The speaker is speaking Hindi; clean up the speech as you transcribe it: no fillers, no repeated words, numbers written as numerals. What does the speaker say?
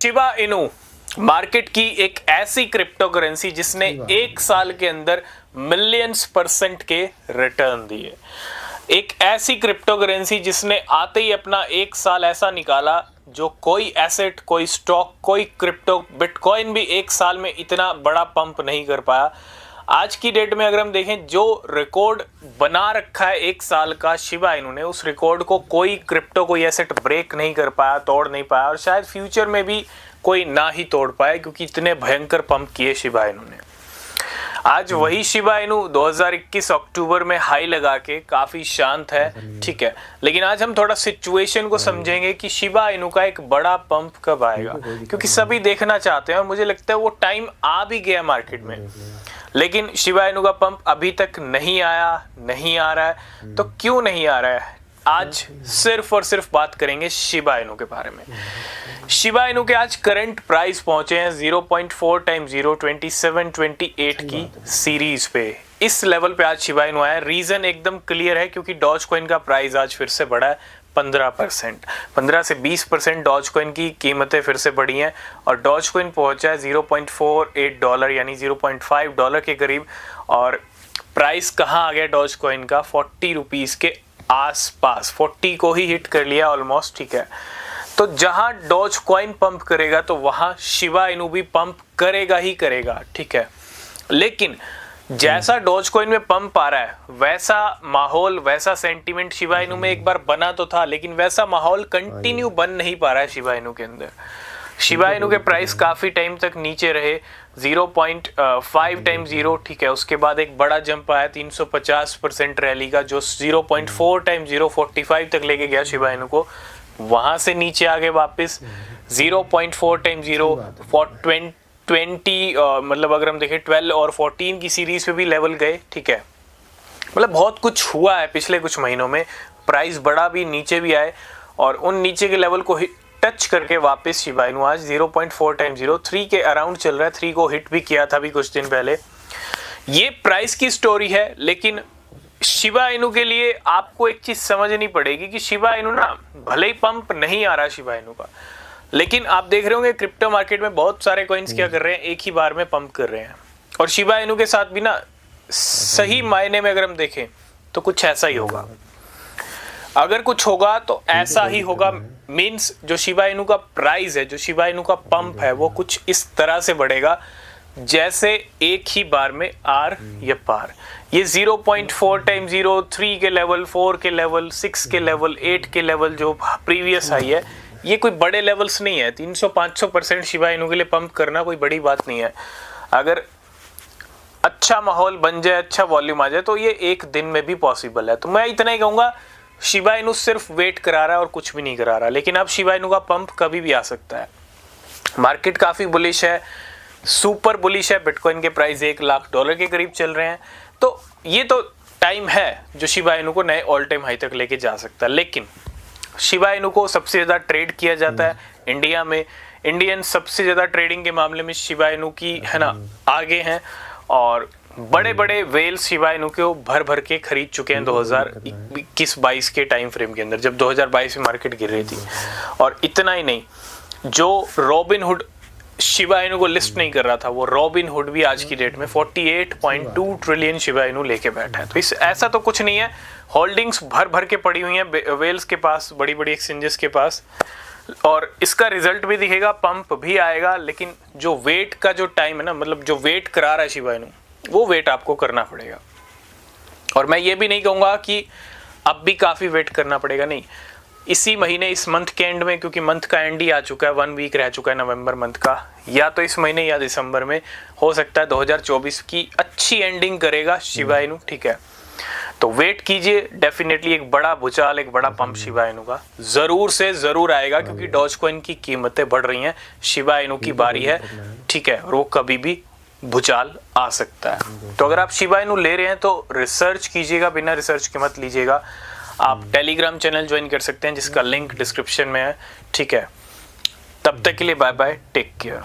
शिबा इनू मार्केट की एक ऐसी क्रिप्टो करेंसी जिसने एक साल के अंदर मिलियंस% के रिटर्न दिए। एक ऐसी क्रिप्टो करेंसी जिसने आते ही अपना एक साल ऐसा निकाला जो कोई एसेट, कोई स्टॉक, कोई क्रिप्टो, बिटकॉइन भी एक साल में इतना बड़ा पंप नहीं कर पाया। आज की डेट में अगर हम देखें, जो रिकॉर्ड बना रखा है एक साल का शिबा इनू ने, उस रिकॉर्ड को कोई क्रिप्टो, कोई एसेट ब्रेक नहीं कर पाया, तोड़ नहीं पाया, और शायद फ्यूचर में भी कोई ना ही तोड़ पाए, क्योंकि इतने भयंकर पंप किए शिबा इनू ने। आज वही शिबा इनू 2021 अक्टूबर में हाई लगा के काफी शांत है, ठीक है, लेकिन आज हम थोड़ा सिचुएशन को समझेंगे कि शिबा इनू का एक बड़ा पंप कब आएगा, क्योंकि सभी देखना चाहते हैं और मुझे लगता है वो टाइम आ भी गया मार्केट में, लेकिन शिबा इनू का पंप अभी तक नहीं आया, नहीं आ रहा है। तो क्यों नहीं आ रहा है, आज सिर्फ और सिर्फ बात करेंगे शिबा इनू के बारे में। शिबा इनू के आज करंट प्राइस पहुंचे हैं 0.4 टाइम्स 0 2728 की सीरीज पे। इस लेवल पे आज शिबा इनू आया। रीजन एकदम क्लियर है, क्योंकि डॉज कॉइन का प्राइस आज फिर से बढ़ा है 15%, 15 से 20% डॉज कॉइन की कीमतें फिर से बढ़ी हैं, और डॉज कॉइन पहुंचा है $0.48 यानी $0.5 के करीब। और प्राइस कहाँ आ गया डॉज कॉइन का, 40 रुपीज के आसपास, 40 को ही हिट कर लिया ऑलमोस्ट, ठीक है। तो जहां डॉज कॉइन पंप करेगा तो वहां शिबा इनू भी पंप करेगा ही करेगा, ठीक है। लेकिन जैसा डॉज कॉइन में पंप आ रहा है, वैसा माहौल, वैसा सेंटीमेंट शिबा इनू में एक बार बना तो था, लेकिन वैसा माहौल कंटिन्यू बन नहीं पा रहा है शिबा इनू के अंदर। शिबा इनू के प्राइस काफी टाइम तक नीचे रहे 0.5 टाइम्स 0, ठीक है। उसके बाद एक बड़ा जंप आया 350% रैली का, जो 0.4 टाइम्स 0 45 तक लेके गया शिबा इनू को। वहां से नीचे आ गए वापस 0.4 टाइम्स 0 20 मतलब अगर हम देखें 12 और 14 की सीरीज पे भी लेवल गए, ठीक है। मतलब बहुत कुछ हुआ है पिछले कुछ महीनों में, प्राइस बढ़ा भी, नीचे भी आए, और उन नीचे के लेवल को टच करके वापस शिबा इनू आज 0.4 टाइम्स 0 3 के अराउंड चल रहा है। 3 को हिट भी किया था अभी कुछ दिन पहले। ये प्राइस की स्टोरी है, लेकिन शिबा इनू के लिए आपको एक चीज समझनी पड़ेगी कि शिबा इनू ना, भले ही पंप नहीं आ रहा शिबा इनू का, लेकिन आप देख रहे होंगे क्रिप्टो मार्केट में बहुत सारे कॉइन्स क्या कर रहे हैं, एक ही बार में पंप कर रहे हैं। और शिबा इनू के साथ भी ना, सही मायने में अगर हम देखें तो कुछ ऐसा ही होगा। अगर कुछ होगा तो ऐसा ही होगा, मींस जो शिबा इनू का प्राइस है, जो शिबा इनू का पंप है, वो कुछ इस तरह से बढ़ेगा जैसे एक ही बार में आर या पार। ये 0.4 टाइम्स 0 3 के लेवल, 4 के लेवल, 6 के लेवल, 8 के लेवल जो प्रीवियस आई है, ये कोई बड़े लेवल्स नहीं है। 300-500% शिबा इनू के लिए पंप करना कोई बड़ी बात नहीं है। अगर अच्छा माहौल बन जाए, अच्छा वॉल्यूम आ जाए, तो ये एक दिन में भी पॉसिबल है। तो मैं इतना ही कहूंगा, शिबा इनू सिर्फ वेट करा रहा है और कुछ भी नहीं करा रहा, लेकिन अब शिबा इनू का पंप कभी भी आ सकता है। मार्केट काफी बुलिश है, सुपर बुलिश है। बिटकॉइन के प्राइस $1,00,000 के करीब चल रहे हैं। तो ये तो टाइम है जो शिबा इनू को नए ऑल टाइम हाई तक लेके जा सकता है। लेकिन शिबा इनू को सबसे ज्यादा ट्रेड किया जाता है इंडिया में। इंडियन सबसे ज्यादा ट्रेडिंग के मामले में शिबा इनू की, है ना, आगे हैं, और बड़े बड़े वेल्स शिबा इनू को भर भर के खरीद चुके हैं 2021-22 के टाइम फ्रेम के अंदर, जब 2022 में मार्केट गिर रही थी। और इतना ही नहीं, जो रॉबिनहुड शिबा इनू को लिस्ट नहीं कर रहा था, वो रॉबिनहुड भी आज की डेट में 48.2 ट्रिलियन शिबा इनू लेके बैठा है। तो ऐसा तो कुछ नहीं है, होल्डिंग्स भर भर के पड़ी हुई हैं वेल्स के पास, बड़ी बड़ी एक्सचेंजेस के पास, और इसका रिजल्ट भी दिखेगा, पंप भी आएगा। लेकिन जो वेट का जो टाइम है ना, मतलब जो वेट करा रहा है शिबा इनू, वो वेट आपको करना पड़ेगा। और मैं ये भी नहीं कहूंगा कि अब भी काफी वेट करना पड़ेगा, नहीं। इसी महीने, इस मंथ के एंड में, क्योंकि मंथ का एंड ही आ चुका है, 1 वीक रह चुका है नवंबर मंथ का, या तो इस महीने या दिसंबर में हो सकता है 2024 की अच्छी एंडिंग करेगा शिबा इनू, ठीक है। तो वेट कीजिए, डेफिनेटली एक बड़ा भूचाल, एक बड़ा पंप शिबा इनू का जरूर से जरूर आएगा, क्योंकि डॉज कॉइन की कीमतें बढ़ रही हैं, शिबा इनू की बारी है, ठीक है, और वो कभी भी भूचाल आ सकता है। तो अगर आप शिबा इनू ले रहे हैं तो रिसर्च कीजिएगा, बिना रिसर्च के मत लीजिएगा। आप टेलीग्राम चैनल ज्वाइन कर सकते हैं, जिसका लिंक डिस्क्रिप्शन में है, ठीक है। तब तक के लिए बाय बाय, टेक केयर।